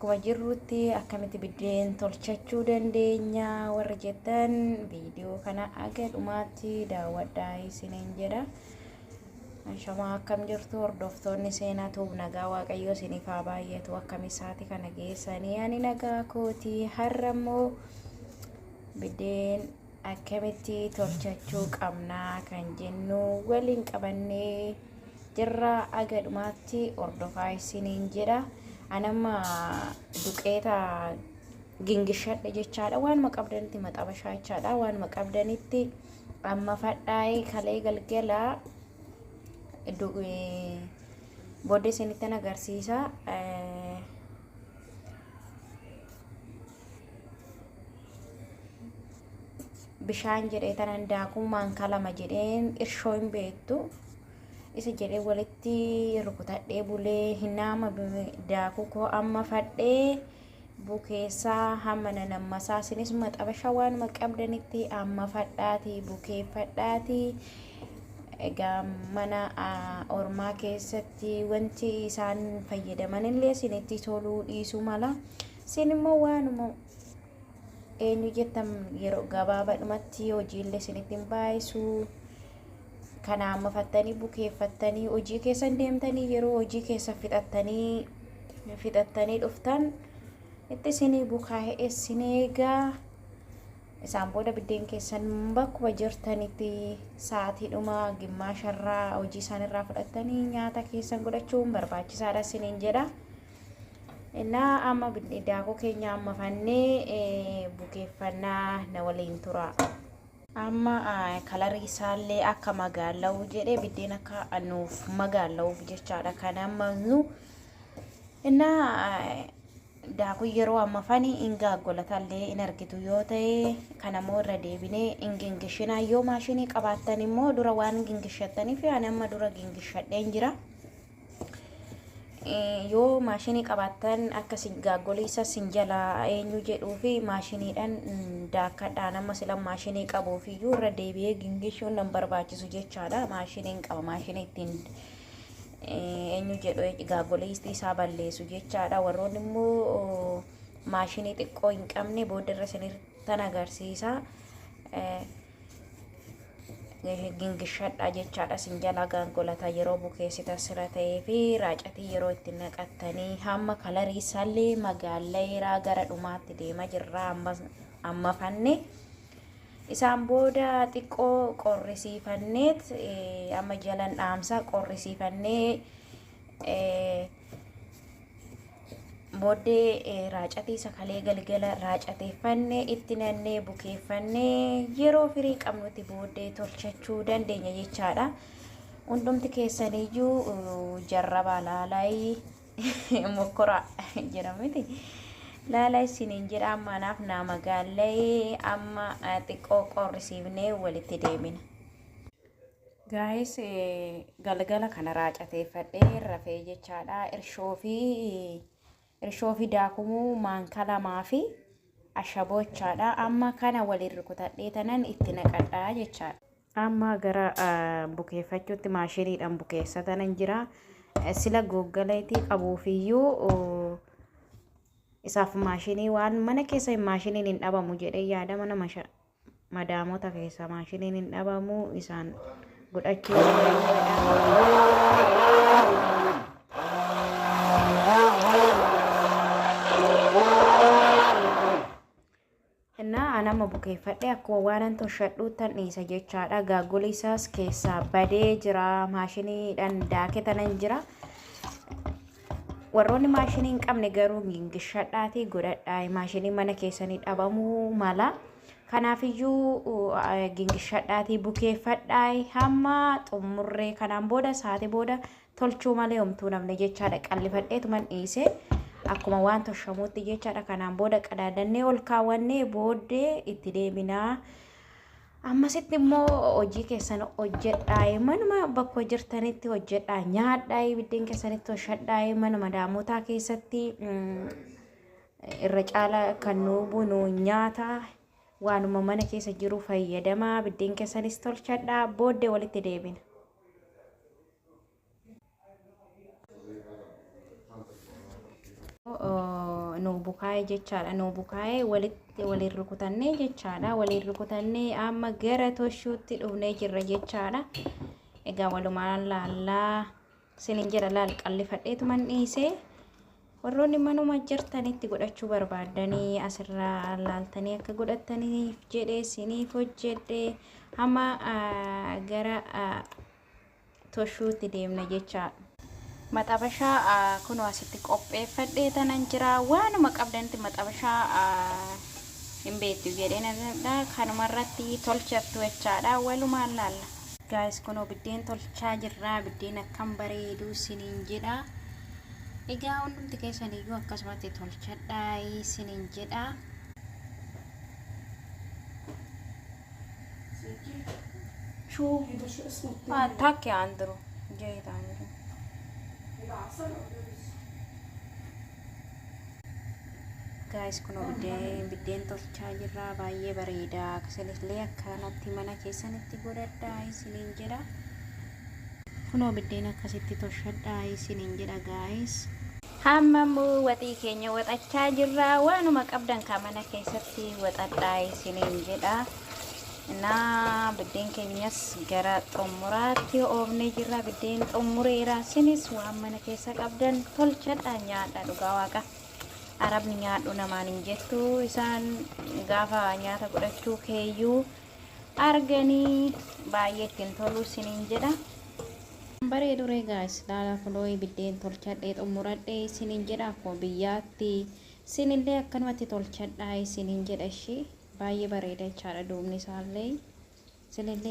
akkuma jirrutti akkamitti biddeen tolchachuu dandeenya warra jettan viidiyoo kana aga dhumaatti daawwadhaa isiniin jedha. Shama akkam jirtu hordoftoonni seenaa tuub nagaa waaqayyo isiniif haa baay'atu akkam isaati kana geessanii ani nagaa kooti. Har'ammoo biddeen akkamitti tolchachuu qabnaa kan jennu waliin qabannee jirra. Aga dhumaatti hordofaa isiniin jedha. Anamma duqeeta gingishadhe jechaadha. Waan maqabdanitti maxabashaa jechaadha. Waan maqabdanitti amma fadhaa'ee kalee galgala booddee isinitti agarsiisa. Bishaan jedhee tanan daakuu maankaa lama jedheen irshoo hin beektu isa jedhee walitti rukutadhee bulee hinaama daakuu koo amma fadhee bukeessaa hamma nanammasaa. Isinis maxabashaa waan maqabdanitti amma fadhaati bukeeffadhaati. Egaa mana ormaa keessatti wanti isaan fayyadaman illee isinitti toluu dhiisuu mala. Isin immoo waanuma eenyu jettan yeroo gabaabadhumatti hojiillee isinitti hin baay'isu. Kana amma fattanii bukeeffattanii hojii keessan deemtanii yeroo hojii keessa fixattanii dhuftan itti isinii bukaa'ee isin eegaa. Isaan booda biddeen keessan bakkuma jirtanitti sa'aatiidhuma gimmaasharraa hojii isaanirraa fudhattanii nyaata keessan godhachuun barbaachisaadha isiniin jedha. Innaa amma daakuu keenya amma fannee bukeeffannaa na waliin tura. Amma kalarii isaallee akka magaala'u jedhee biddeen akka nuuf magaala'uuf jechaadha kan amma nu. Innaa daakuu yeroo amma fanii ingaaggolatallee in argitu yoo ta'e kanammoo irra deebinee ingingishina yoo maashinii qabaattan immoo dura waan gingishattaniif ani amma dura gingishadheen jira. Yoo maashinii qabaattan akka gaaggoliisa sinjala eenyu jedhuu fi maashiniidhaan daakkadhaan amma sila maashinii qabuuf iyyuu irra deebi'ee gingishuun nan barbaachisu jechaadha. Maashiniin qaba maashinii ittiin eenyu jedhu gaaggoliisti isaa balleessu jechaadha. Warroonni immoo maashinii xiqqoo hin qabne booddarra isinirtan agarsiisa. Gingishadha jechaadha. Sinjala gaaggolata yeroo bukeessita sira ta'ee fi raacatii yeroo itti naqattanii hamma kalarii isaallee magaala'eeraa gara dhumaatti deema jirra amma fanne. Isaan booda xiqqoo qorrisiifanneet amma jalan dhaamsa qorrisiifannee booddee raacatii sakalee galgala raacateeffannee itti nannee bukeeffannee yeroo firii qabnutti booddee tolchachuu dandeenya jechaadha. Hundumti keessaniyyuu jarrabaa laalaayi mokkora jedhamti. Laalaa isiniin jedha. Amma anaaf nama gaallee amma xiqqoo qorrisiifnee walitti deemina. Guys galgala kana raacateeffadhee rafee jechaadha. Irshoo fi daakumuu maankaa lamaa fi ashaboo jechaadha. Amma kana waliin rukutadhee tanan itti naqadhaa jechaadha. Amma gara bukeeffachuutti maashiniidhaan bukeessatanan jira. Sila goggaleetii qabuufiyyuu isaaf maashinii waan mana keessa maashiniin hin dhabamu jedhee yaada. Mana madaamota keessa maashiniin hin dhabamu isaan godhachuu innaa anama bukeeffadhe akkuma waanan tolchadhuuttan dhiisa jechaadha. Gaaggolii isaas keessaa badee jira. Maashiniidhaan daaketanan jira. Warroonni maashinii hin qabne garuu gingishadhaatii godhadhaa. Maashinii mana keessanii dhabamuu mala. Kanaafiyyuu gingishadhaatii bukeeffadhaa hamma xumurree kanaan booda sa'aatii booda tolchuu malee homtuu namne jechaadha. Qallifadheetuman dhiise akkuma waan tolchamuutti jechaadha. Kanaan booda qadaadannee ol kaawwannee booddee itti deebinaa. Ammasitti immoo hojii keessan hojjedhaa. Manuma bakka jirtanitti hojjedhaa. Nyaadhaa. Biddeen keessanitti tolchadhaa. Mana madaamotaa keessatti irra caala kan nu bunu nyaata waanuma mana keessa jiru fayyadamaa. Biddeen keessanis tolchadhaa. Booddee walitti deebina. nu bukaa'ee jechaadha. Nu bukaa'ee waliin rukutannee jechaadha. Waliin rukutannee amma gara toshuutti dhufnee jirra jechaadha. Egaa walumaan laallaa sinin jedha laal qallifadheetuman dhiisee warroonni manuma jirtanitti godhachuu barbaadanii asirraa laaltanii akka godhataniif jedhee siniif hojjedhe hamma gara toshuutti deemna jechaadha. Maxabashaa kunoo asitti qopheeffadhee tanan jira. Waanuma qabdanitti maxabashaa hin beektu jedheenidha. Kanumarratti tolchattu jechaadha. Walumaan laalla. Guys, kunoo biddeen tolchaa jirra. Biddeen akkam bareedu siniin jedha. Egaa hundumti keessaniyyuu akkasumatti tolchadhaa siniin jedha. Shuu takke andru jeetaan. Guys, kunoo biddeen tolchaa jirra. Baay'ee bareeda. Akkasumallee akkanatti mana keessanitti godhadhaa siniin jedha. Kunoo biddeen akkasitti tolchadhaa siniin jedha guys. Hammamu waxii keenya waxachaa jirra. Waanuma qabdan ka mana keessatti waxadhaa siniin jedha. Biddeen keenyas gara xumuraatti oofnee jirra. Biddeen xumureera. Sinis waan mana keessa qabdan tolchadhaa nyaadha. Dhugaa waaqa arabni nyaadhu namaan hin jettu. Isaan gaafa nyaata godhachuu keeyyuu arganii baay'ee ittiin tolu siniin jedha. Bareedu guys, laala kunoo biddeen tolchadhee xumuradhee siniin jedha. Akkuma biyyaatti sinillee akkanumatti tolchadhaa siniin jedha. Ishii baay'ee bareeda jechaadha duubni isaallee. Sinillee